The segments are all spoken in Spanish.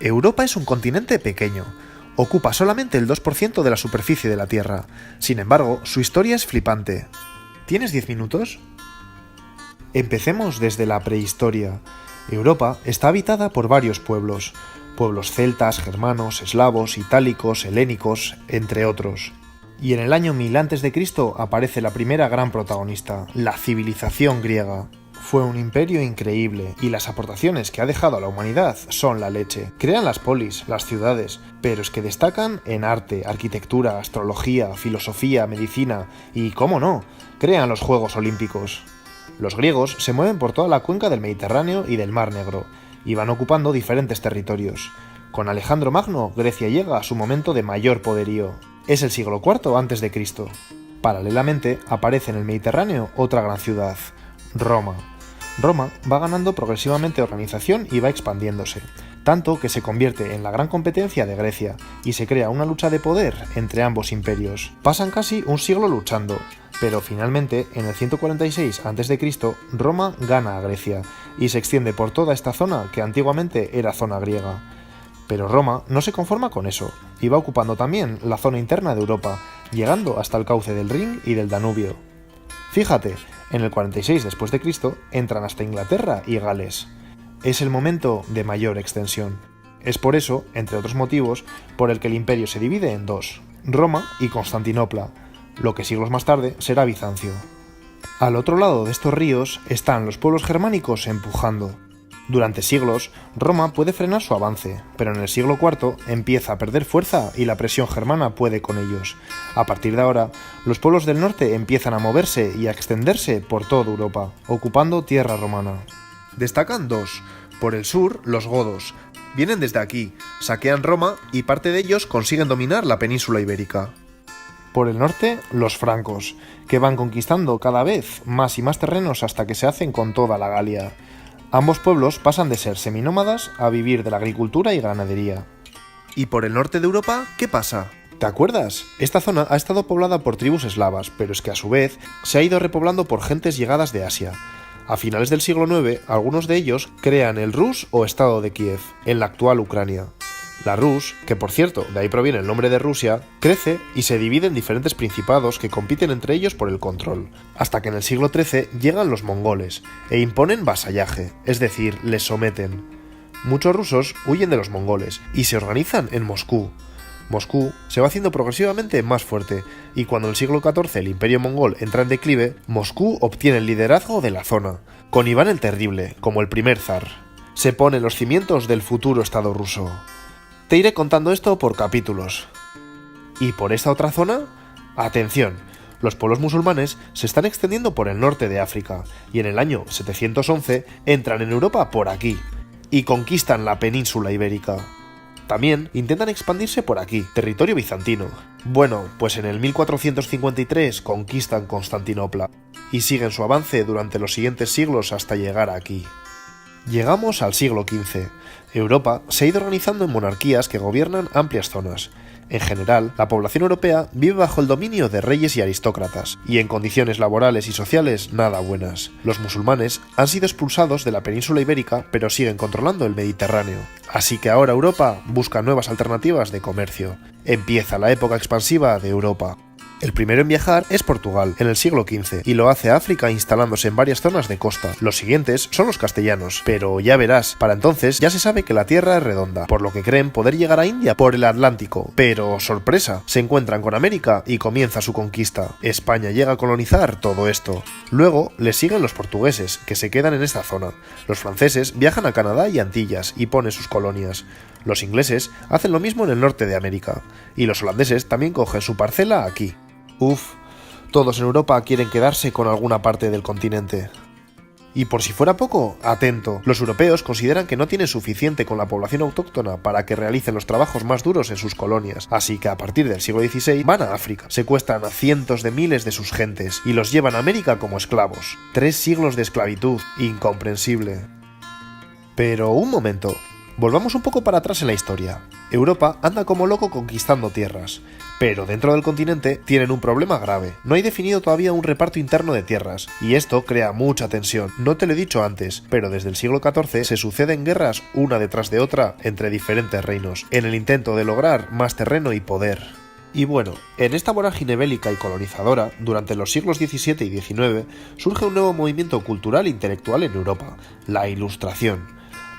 Europa es un continente pequeño. Ocupa solamente el 2% de la superficie de la Tierra. Sin embargo, su historia es flipante. ¿Tienes 10 minutos? Empecemos desde la prehistoria. Europa está habitada por varios pueblos celtas, germanos, eslavos, itálicos, helénicos, entre otros. Y en el año 1000 a.C. aparece la primera gran protagonista, la civilización griega. Fue un imperio increíble, y las aportaciones que ha dejado a la humanidad son la leche. Crean las polis, las ciudades, pero es que destacan en arte, arquitectura, astrología, filosofía, medicina y, cómo no, crean los Juegos Olímpicos. Los griegos se mueven por toda la cuenca del Mediterráneo y del Mar Negro, y van ocupando diferentes territorios. Con Alejandro Magno, Grecia llega a su momento de mayor poderío. Es el siglo IV a.C. Paralelamente, aparece en el Mediterráneo otra gran ciudad, Roma. Roma va ganando progresivamente organización y va expandiéndose, tanto que se convierte en la gran competencia de Grecia, y se crea una lucha de poder entre ambos imperios. Pasan casi un siglo luchando, pero finalmente, en el 146 a.C., Roma gana a Grecia, y se extiende por toda esta zona que antiguamente era zona griega. Pero Roma no se conforma con eso, y va ocupando también la zona interna de Europa, llegando hasta el cauce del Rin y del Danubio. Fíjate, en el 46 después de Cristo entran hasta Inglaterra y Gales. Es el momento de mayor extensión. Es por eso, entre otros motivos, por el que el imperio se divide en dos, Roma y Constantinopla, lo que siglos más tarde será Bizancio. Al otro lado de estos ríos están los pueblos germánicos empujando. Durante siglos, Roma puede frenar su avance, pero en el siglo IV empieza a perder fuerza y la presión germana puede con ellos. A partir de ahora, los pueblos del norte empiezan a moverse y a extenderse por toda Europa, ocupando tierra romana. Destacan dos. Por el sur, los godos. Vienen desde aquí, saquean Roma y parte de ellos consiguen dominar la península ibérica. Por el norte, los francos, que van conquistando cada vez más y más terrenos hasta que se hacen con toda la Galia. Ambos pueblos pasan de ser seminómadas a vivir de la agricultura y ganadería. ¿Y por el norte de Europa qué pasa? ¿Te acuerdas? Esta zona ha estado poblada por tribus eslavas, pero es que a su vez se ha ido repoblando por gentes llegadas de Asia. A finales del siglo IX, algunos de ellos crean el Rus o Estado de Kiev, en la actual Ucrania. La Rus, que por cierto, de ahí proviene el nombre de Rusia, crece y se divide en diferentes principados que compiten entre ellos por el control, hasta que en el siglo XIII llegan los mongoles e imponen vasallaje, es decir, les someten. Muchos rusos huyen de los mongoles y se organizan en Moscú. Moscú se va haciendo progresivamente más fuerte, y cuando en el siglo XIV el imperio mongol entra en declive, Moscú obtiene el liderazgo de la zona, con Iván el Terrible como el primer zar. Se ponen los cimientos del futuro Estado ruso. Te iré contando esto por capítulos. ¿Y por esta otra zona? Atención, los pueblos musulmanes se están extendiendo por el norte de África, y en el año 711 entran en Europa por aquí, y conquistan la península ibérica. También intentan expandirse por aquí, territorio bizantino. Bueno, pues en el 1453 conquistan Constantinopla, y siguen su avance durante los siguientes siglos hasta llegar aquí. Llegamos al siglo XV. Europa se ha ido organizando en monarquías que gobiernan amplias zonas. En general, la población europea vive bajo el dominio de reyes y aristócratas, y en condiciones laborales y sociales nada buenas. Los musulmanes han sido expulsados de la península ibérica, pero siguen controlando el Mediterráneo. Así que ahora Europa busca nuevas alternativas de comercio. Empieza la época expansiva de Europa. El primero en viajar es Portugal, en el siglo XV, y lo hace África instalándose en varias zonas de costa. Los siguientes son los castellanos, pero ya verás, para entonces ya se sabe que la Tierra es redonda, por lo que creen poder llegar a India por el Atlántico. Pero, sorpresa, se encuentran con América y comienza su conquista. España llega a colonizar todo esto. Luego les siguen los portugueses, que se quedan en esta zona. Los franceses viajan a Canadá y Antillas y ponen sus colonias. Los ingleses hacen lo mismo en el norte de América, y los holandeses también cogen su parcela aquí. Todos en Europa quieren quedarse con alguna parte del continente. Y por si fuera poco, atento, los europeos consideran que no tienen suficiente con la población autóctona para que realicen los trabajos más duros en sus colonias, así que a partir del siglo XVI van a África, secuestran a cientos de miles de sus gentes y los llevan a América como esclavos. 3 siglos de esclavitud, incomprensible. Pero un momento, Volvamos un poco para atrás en la historia. Europa anda como loco conquistando tierras, pero dentro del continente tienen un problema grave. No hay definido todavía un reparto interno de tierras, y esto crea mucha tensión. No te lo he dicho antes, pero desde el siglo XIV se suceden guerras una detrás de otra entre diferentes reinos, en el intento de lograr más terreno y poder. Y bueno, en esta vorágine bélica y colonizadora, durante los siglos XVII y XIX, surge un nuevo movimiento cultural e intelectual en Europa, la Ilustración.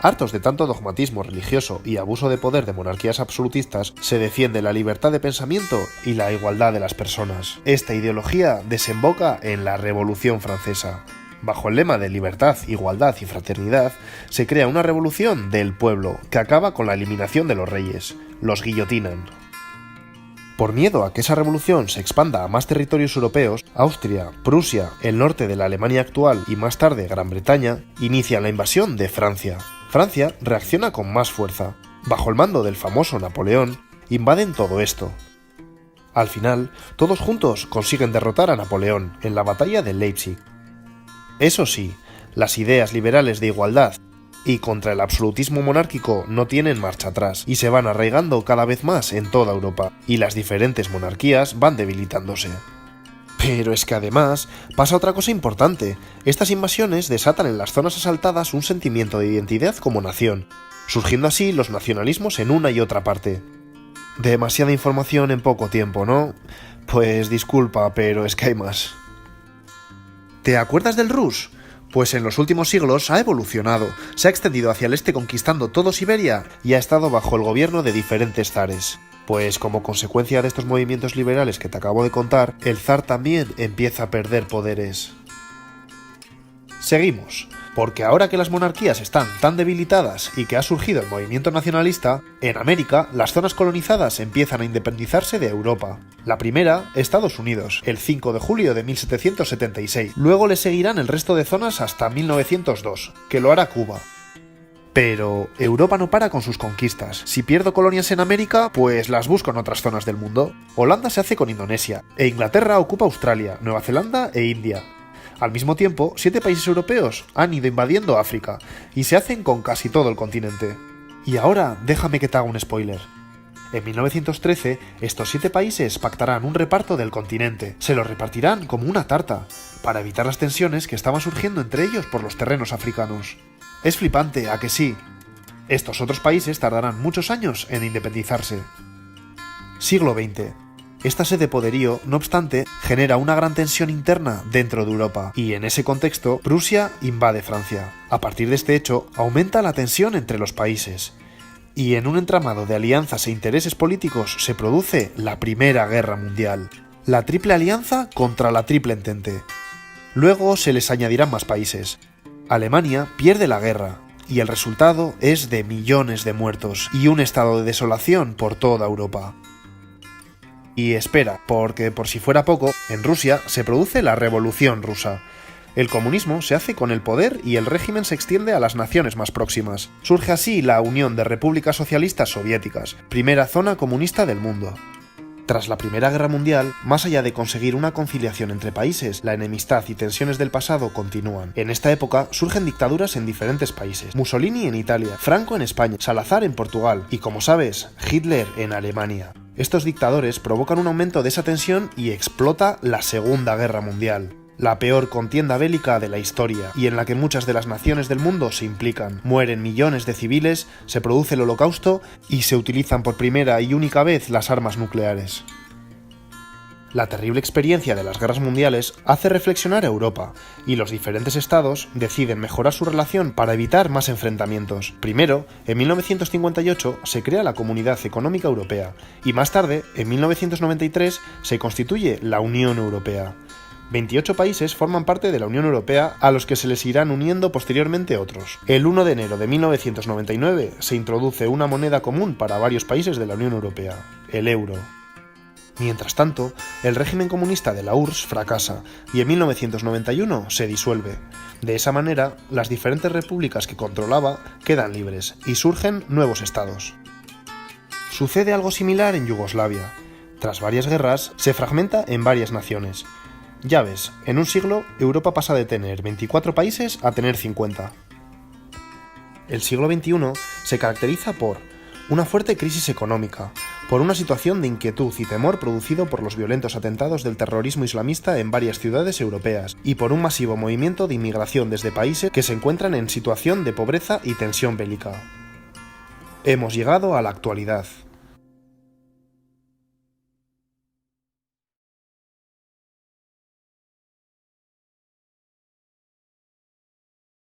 Hartos de tanto dogmatismo religioso y abuso de poder de monarquías absolutistas, se defiende la libertad de pensamiento y la igualdad de las personas. Esta ideología desemboca en la Revolución Francesa. Bajo el lema de libertad, igualdad y fraternidad, se crea una revolución del pueblo que acaba con la eliminación de los reyes. Los guillotinan. Por miedo a que esa revolución se expanda a más territorios europeos, Austria, Prusia, el norte de la Alemania actual y más tarde Gran Bretaña, inician la invasión de Francia. Francia reacciona con más fuerza. Bajo el mando del famoso Napoleón, invaden todo esto. Al final, todos juntos consiguen derrotar a Napoleón en la batalla de Leipzig. Eso sí, las ideas liberales de igualdad y contra el absolutismo monárquico no tienen marcha atrás y se van arraigando cada vez más en toda Europa, y las diferentes monarquías van debilitándose. Pero es que además pasa otra cosa importante. Estas invasiones desatan en las zonas asaltadas un sentimiento de identidad como nación, surgiendo así los nacionalismos en una y otra parte. Demasiada información en poco tiempo, ¿no? Pues disculpa, pero es que hay más. ¿Te acuerdas del Rus? Pues en los últimos siglos ha evolucionado, se ha extendido hacia el este conquistando todo Siberia y ha estado bajo el gobierno de diferentes zares. Pues como consecuencia de estos movimientos liberales que te acabo de contar, el zar también empieza a perder poderes. Seguimos, porque ahora que las monarquías están tan debilitadas y que ha surgido el movimiento nacionalista, en América las zonas colonizadas empiezan a independizarse de Europa. La primera, Estados Unidos, el 5 de julio de 1776. Luego le seguirán el resto de zonas hasta 1902, que lo hará Cuba. Pero Europa no para con sus conquistas. Si pierdo colonias en América, pues las busco en otras zonas del mundo. Holanda se hace con Indonesia, e Inglaterra ocupa Australia, Nueva Zelanda e India. Al mismo tiempo, 7 países europeos han ido invadiendo África, y se hacen con casi todo el continente. Y ahora, déjame que te haga un spoiler. En 1913, estos 7 países pactarán un reparto del continente. Se lo repartirán como una tarta, para evitar las tensiones que estaban surgiendo entre ellos por los terrenos africanos. Es flipante, ¿a que sí? Estos otros países tardarán muchos años en independizarse. Siglo XX. Esta sed de poderío, no obstante, genera una gran tensión interna dentro de Europa, y en ese contexto, Prusia invade Francia. A partir de este hecho, aumenta la tensión entre los países, y en un entramado de alianzas e intereses políticos se produce la Primera Guerra Mundial, la Triple Alianza contra la Triple Entente. Luego se les añadirán más países. Alemania pierde la guerra, y el resultado es de millones de muertos y un estado de desolación por toda Europa. Y espera, porque por si fuera poco, en Rusia se produce la Revolución Rusa. El comunismo se hace con el poder y el régimen se extiende a las naciones más próximas. Surge así la Unión de Repúblicas Socialistas Soviéticas, primera zona comunista del mundo. Tras la Primera Guerra Mundial, más allá de conseguir una conciliación entre países, la enemistad y tensiones del pasado continúan. En esta época surgen dictaduras en diferentes países. Mussolini en Italia, Franco en España, Salazar en Portugal y, como sabes, Hitler en Alemania. Estos dictadores provocan un aumento de esa tensión y explota la Segunda Guerra Mundial. La peor contienda bélica de la historia, y en la que muchas de las naciones del mundo se implican. Mueren millones de civiles, se produce el Holocausto y se utilizan por primera y única vez las armas nucleares. La terrible experiencia de las guerras mundiales hace reflexionar a Europa, y los diferentes estados deciden mejorar su relación para evitar más enfrentamientos. Primero, en 1958 se crea la Comunidad Económica Europea, y más tarde, en 1993, se constituye la Unión Europea. 28 países forman parte de la Unión Europea, a los que se les irán uniendo posteriormente otros. El 1 de enero de 1999 se introduce una moneda común para varios países de la Unión Europea, el euro. Mientras tanto, el régimen comunista de la URSS fracasa y en 1991 se disuelve. De esa manera, las diferentes repúblicas que controlaba quedan libres y surgen nuevos estados. Sucede algo similar en Yugoslavia. Tras varias guerras, se fragmenta en varias naciones. Ya ves, en un siglo, Europa pasa de tener 24 países a tener 50. El siglo XXI se caracteriza por una fuerte crisis económica, por una situación de inquietud y temor producido por los violentos atentados del terrorismo islamista en varias ciudades europeas, y por un masivo movimiento de inmigración desde países que se encuentran en situación de pobreza y tensión bélica. Hemos llegado a la actualidad.